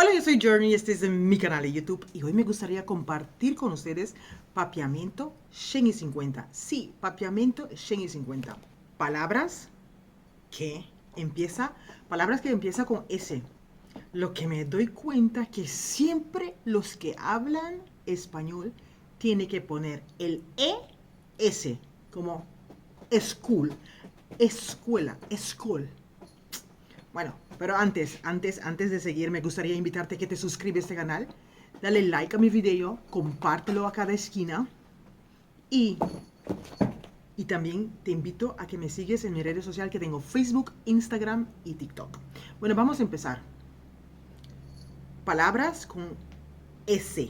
Hola, yo soy Journey y este es mi canal de YouTube y hoy me gustaría compartir con ustedes papiamento 150. Sí, papiamento 150. Palabras que palabras que empiezan con S. Lo que me doy cuenta que siempre los que hablan español tienen que poner el ES como school, escuela, school. Bueno, pero antes de seguir, me gustaría invitarte a que te suscribas a este canal, dale like a mi video, compártelo a cada esquina y, y también te invito a que me sigues en mi redes sociales que tengo Facebook, Instagram y TikTok. Bueno, vamos a empezar. Palabras con S,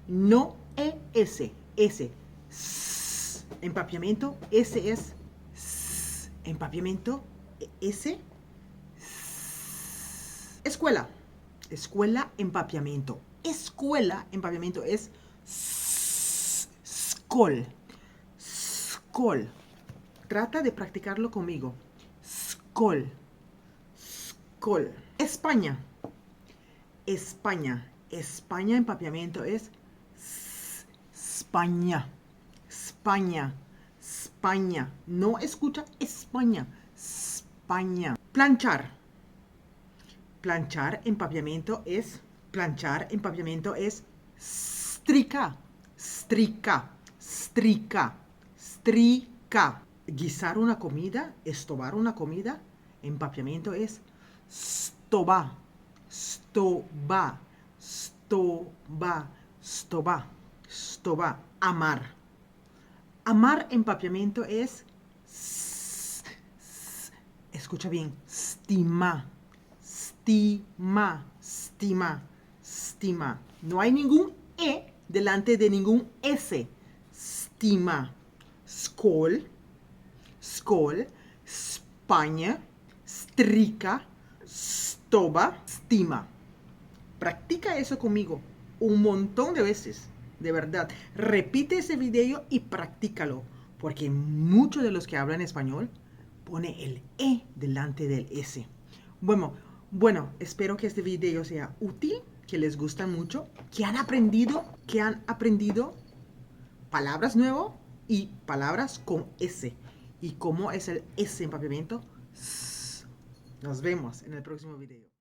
no ES, S. Empapiamiento, S es empapiamiento, S. Escuela. Escuela, empapiamiento. Escuela, empapiamiento es skol. Skol. Trata de practicarlo conmigo. Skol. Skol. España. España. España, empapiamiento es España. España. España. No escucha España. España. Planchar. Planchar, empapiamiento es strica, strica, strica, strica. Guisar una comida, estovar una comida, empapiamiento es stoba, stoba, stoba, stoba, stoba. Amar. Amar, empapiamiento es escucha bien, stima. Stima, stima, stima. No hay ningún E delante de ningún S. Stima. Skol, skol, España, strica, stoba, stima. Practica eso conmigo un montón de veces, de verdad. Repite ese video y practícalo, porque muchos de los que hablan español pone el E delante del S. Bueno, espero que este video sea útil, que les gusta mucho, que han aprendido palabras nuevas y palabras con S. ¿Y cómo es el S empapiamiento? Nos vemos en el próximo video.